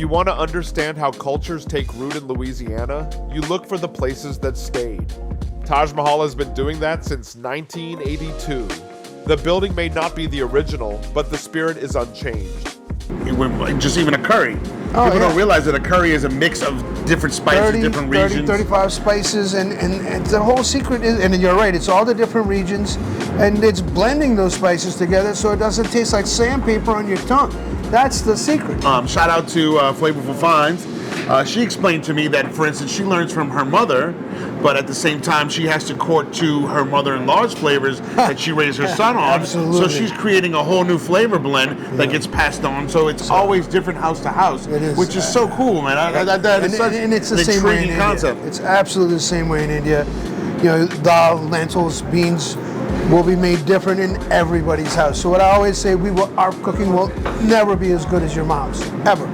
you want to understand how cultures take root in Louisiana, you look for the places that stayed. Taj Mahal has been doing that since 1982. The building may not be the original, but the spirit is unchanged. Just even a curry. People don't realize that a curry is a mix of different spices, different regions. 35 spices, and the whole secret is, and you're right, it's all the different regions, and it's blending those spices together so it doesn't taste like sandpaper on your tongue. That's the secret. Shout out to Flavorful Finds. She explained to me that, for instance, she learns from her mother, but at the same time, she has to court to her mother-in-law's flavors that she raised her son on. Absolutely. So she's creating a whole new flavor blend that gets passed on. So it's always different house to house, which is so cool, man. And it's the same way in India. Concept. It's absolutely the same way in India. You know, dal, lentils, beans will be made different in everybody's house. So what I always say, our cooking will never be as good as your mom's, ever.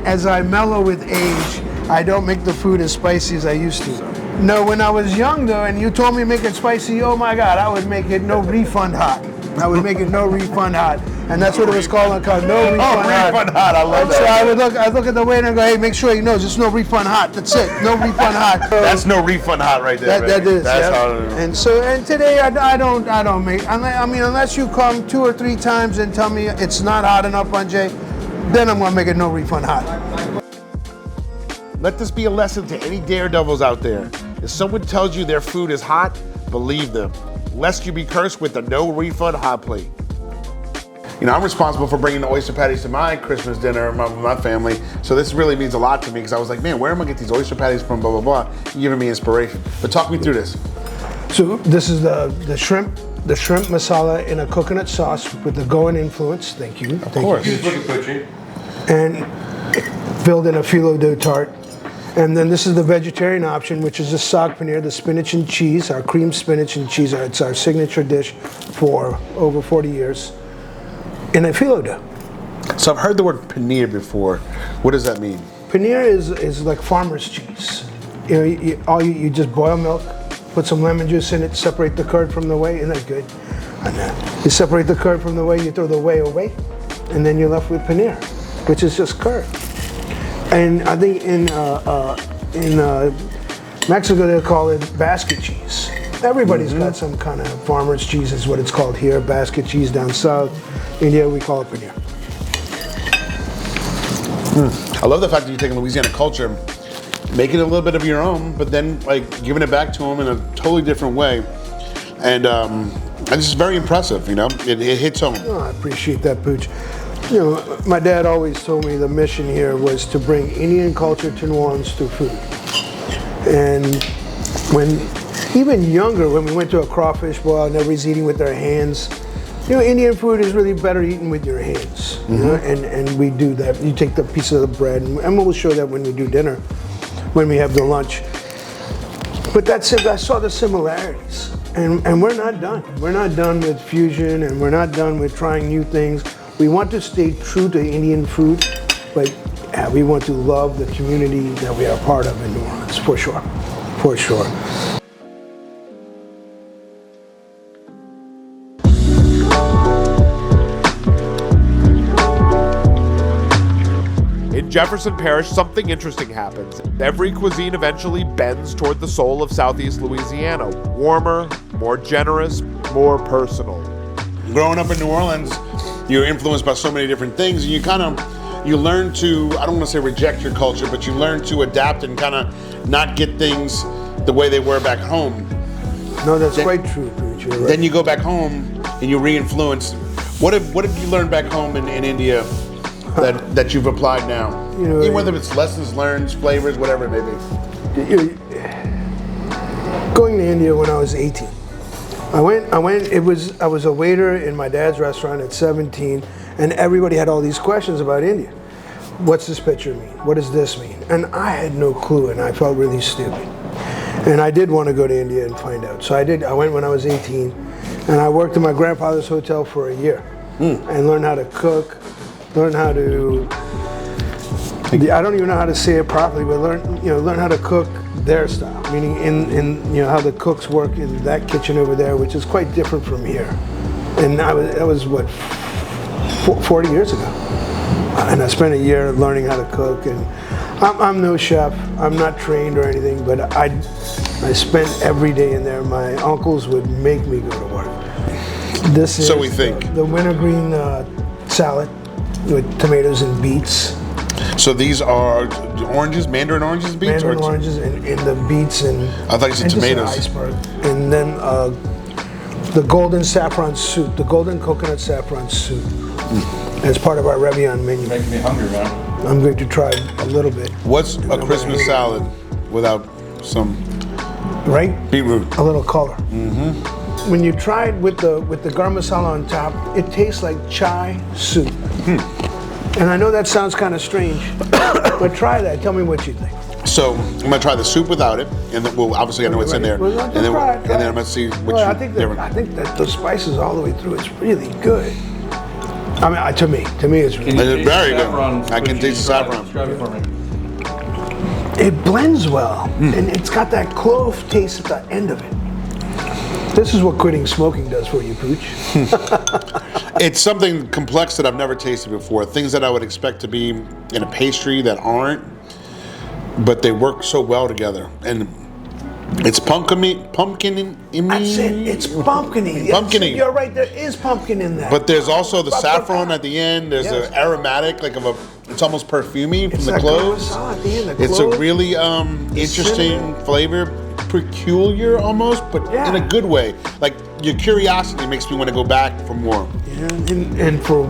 As I mellow with age, I don't make the food as spicy as I used to. No, when I was young though, and you told me to make it spicy, oh my God, I would make it no refund hot. I would make it no refund hot. And that's what it was called, no refund hot. Refund hot, I love that. So I look at the waiter and go, hey, make sure he knows it's no refund hot. That's it, no refund hot. That's no refund hot right there. That is, that's how and today I don't make, I mean, unless you come 2 or 3 times and tell me it's not hot enough, Anjay, then I'm gonna make it no refund hot. Let this be a lesson to any daredevils out there. If someone tells you their food is hot, believe them, lest you be cursed with a no refund hot plate. You know, I'm responsible for bringing the oyster patties to my Christmas dinner with my family, so this really means a lot to me because I was like, man, where am I getting these oyster patties from, blah, blah, blah. You're giving me inspiration. But talk me through this. So this is the shrimp masala in a coconut sauce with the Goan influence. Thank you. Of course. And filled in a phyllo dough tart. And then this is the vegetarian option, which is the saag paneer, the spinach and cheese, our cream spinach and cheese. It's our signature dish for over 40 years in a phyllo dough. So I've heard the word paneer before. What does that mean? Paneer is like farmer's cheese. You know, you just boil milk, put some lemon juice in it, separate the curd from the whey. Isn't that good? And then you separate the curd from the whey, you throw the whey away, and then you're left with paneer, which is just curd. And I think in Mexico they call it basket cheese. Everybody's got some kind of farmer's cheese is what it's called here. Basket cheese down south. India we call it paneer. I love the fact that you're taking Louisiana culture, making it a little bit of your own, but then like giving it back to them in a totally different way. And this is very impressive, you know, it hits home. Oh, I appreciate that, Pooch. You know, my dad always told me the mission here was to bring Indian culture to New Orleans through food. And when, even younger, when we went to a crawfish boil and everybody's eating with their hands, you know, Indian food is really better eaten with your hands. You know? And we do that. You take the piece of the bread, and we'll show that when we do dinner, when we have the lunch. But that's it, I saw the similarities. And we're not done. We're not done with fusion, and we're not done with trying new things. We want to stay true to Indian food, but we want to love the community that we are part of in New Orleans, for sure, for sure. In Jefferson Parish, something interesting happens. Every cuisine eventually bends toward the soul of Southeast Louisiana. Warmer, more generous, more personal. Growing up in New Orleans, you're influenced by so many different things, and you learn to, I don't want to say reject your culture, but you learn to adapt and kind of not get things the way they were back home. No, that's quite true, Pooch. You're right. Then you go back home and you re-influence. What have you learned back home in India that you've applied now? You know, even whether it's lessons learned, flavors, whatever it may be. Going to India when I was 18. I went, I was a waiter in my dad's restaurant at 17, and everybody had all these questions about India. What's this picture mean? What does this mean? And I had no clue, and I felt really stupid. And I did want to go to India and find out. So I did. I went when I was 18, and I worked in my grandfather's hotel for a year and learned how to cook, learned how to, I don't even know how to say it properly, but learn how to cook their style, meaning in how the cooks work in that kitchen over there, which is quite different from here. And that was what, 40 years ago. And I spent a year learning how to cook. And I'm no chef. I'm not trained or anything, but I spent every day in there. My uncles would make me go to work. This is the wintergreen salad with tomatoes and beets. So these are oranges, mandarin oranges, beets? Mandarin oranges and the beets and I thought you said tomatoes. Iceberg. And then the golden saffron soup, the golden coconut saffron soup. As part of our Revion menu. Making me hungry, man. I'm going to try a little bit. What's a Christmas salad without some beetroot? A little color. When you try it with the garam masala on top, it tastes like chai soup. And I know that sounds kind of strange, but try that. Tell me what you think. So I'm gonna try the soup without it, and then, well, obviously I know what's in there, Well, and then try it. I'm gonna see which. Well, I think that the spices all the way through, it's really good. I mean, to me, it's really good. It's very good. I can taste the saffron. Describe it for me. It blends well, and it's got that clove taste at the end of it. This is what quitting smoking does for you, Pooch. It's something complex that I've never tasted before. Things that I would expect to be in a pastry that aren't, but they work so well together. And it's pumpkin-y. That's it. It's pumpkin-y. Pumpkin-y. You're right. There is pumpkin in that. But there's also the saffron at the end. There's Yes. an aromatic, it's almost perfumey from the that cloves. garam masala at the end, the It's a cloves, really interesting cinnamon. flavor, peculiar almost, but in a good way. Like your curiosity makes me want to go back for more. Yeah, and for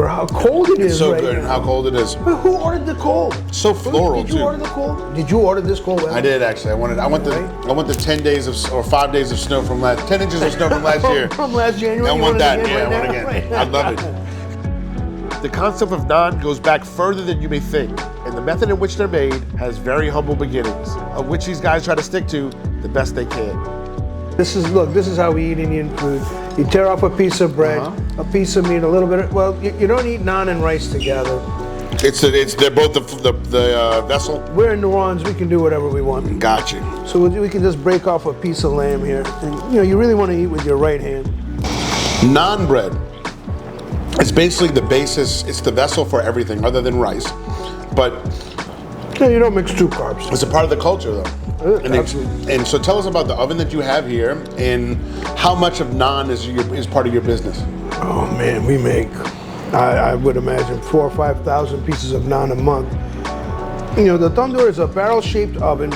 how cold it is So right good, now. and how cold it is. But who ordered the cold? So floral Did you too. order the cold? Did you order this cold? I did actually. I want the 10 days or 5 days of snow from 10 inches of snow from last year. From last January. I you want that. it again Yeah, I right want now? again. Right I love it. The concept of naan goes back further than you may think, and the method in which they're made has very humble beginnings, of which these guys try to stick to the best they can. This is how we eat Indian food. You tear off a piece of bread, a piece of meat, a little bit of, you don't eat naan and rice together. They're both the vessel. We're in New Orleans, we can do whatever we want. Got you. So we can just break off a piece of lamb here. And you really want to eat with your right hand. Naan bread. It's basically the basis, it's the vessel for everything other than rice. But Yeah, you don't mix two carbs. it's a part of the culture though. Absolutely. And so tell us about the oven that you have here and how much of naan is part of your business. Oh man, we make, I would imagine 4,000 or 5,000 pieces of naan a month. The tandoor is a barrel-shaped oven.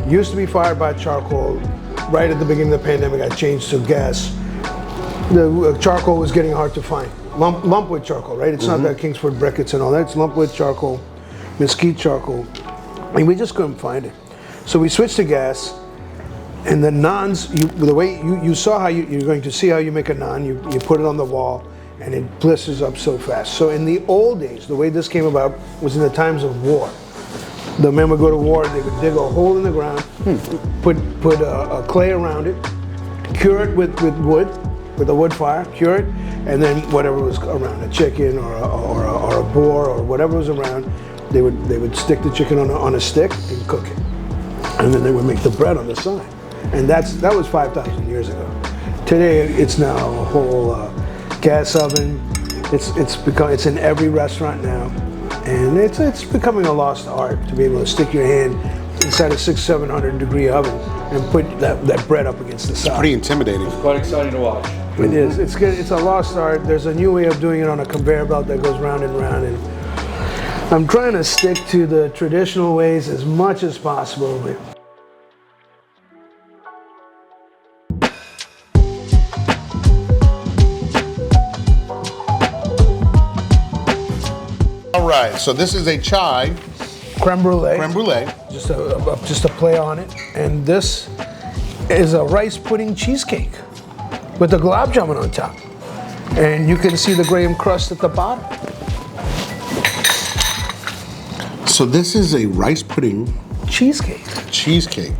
Used to be fired by charcoal. Right at the beginning of the pandemic, I changed to gas. The charcoal was getting hard to find. Lump wood charcoal, right? It's not that Kingsford briquettes and all that. It's lump wood charcoal, mesquite charcoal, and we just couldn't find it. So we switched to gas, and the naans, the way you saw how you're going to see how you make a naan. You put it on the wall, and it blisters up so fast. So in the old days, the way this came about was in the times of war. The men would go to war, they would dig a hole in the ground, put a clay around it, cure it with wood, with a wood fire, cure it, and then whatever was around, a chicken or a boar or whatever was around, they would stick the chicken on a stick and cook it. And then they would make the bread on the side. And that was 5,000 years ago. Today it's now a whole gas oven. It's in every restaurant now. And it's becoming a lost art to be able to stick your hand inside a 600-700 degree oven and put that bread up against the side. Pretty intimidating. Quite exciting to watch. It is. It's good. It's a lost art. There's a new way of doing it on a conveyor belt that goes round and round. And I'm trying to stick to the traditional ways as much as possible. All right, so this is a chai Creme brulee. creme brulee. Just a play on it. And this is a rice pudding cheesecake with the gulab jamun on top. And you can see the graham crust at the bottom. So this is a rice pudding Cheesecake. cheesecake.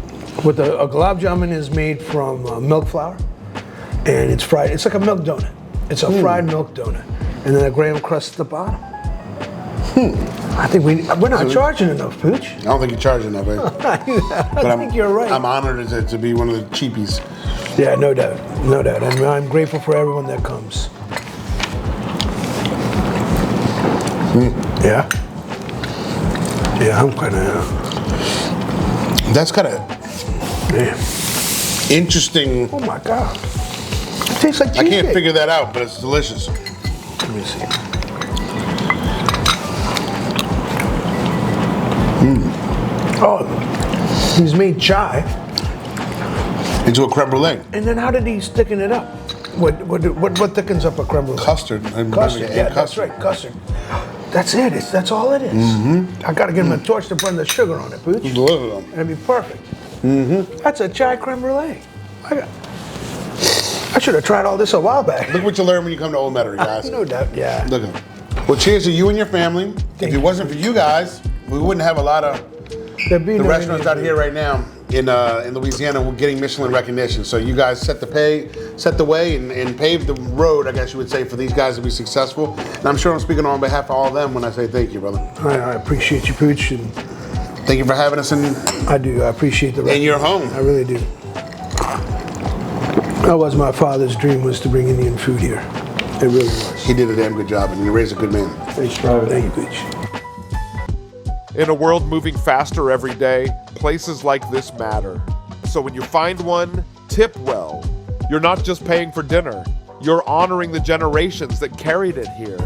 With a gulab jamun is made from milk flour, and it's fried. It's like a milk donut. It's a fried milk donut, and then a graham crust at the bottom. I think we're not charging enough, Pooch. I don't think you charge enough, eh? I think you're right. I'm honored to be one of the cheapies. Yeah, no doubt, no doubt. And I'm grateful for everyone that comes. Yeah. Yeah, I'm kind of. That's kind of Man. interesting. Oh my God. It tastes like I cheesecake. can't figure that out, but it's delicious. Let me see. Oh, he's made chai, Into a creme brulee. and then how did he thicken it up? What thickens up a creme brulee? Custard. Custard. Yeah, that's right, custard. That's it. That's all it is. I gotta get him a torch to burn the sugar on it, Pooch. Delicious. That'd be perfect. That's a chai creme brulee. I should have tried all this a while back. Look what you learn when you come to Old Metairie, guys. No doubt. Yeah. Look at it. Well, cheers to you and your family. If it wasn't for you guys, we wouldn't have a lot of There'd be the no restaurants out Indian here right now in Louisiana were getting Michelin recognition. So you guys set the way and paved the road, I guess you would say, for these guys to be successful. And I'm sure I'm speaking on behalf of all of them when I say thank you, brother. I appreciate you, Pooch, and Thank you for having us in I do. I appreciate the in your home. I really do. That was my father's dream, was to bring Indian food here. It really was. He did a damn good job, and he raised a good man. Thank you, Pooch. In a world moving faster every day, places like this matter. So when you find one, tip well. You're not just paying for dinner, you're honoring the generations that carried it here.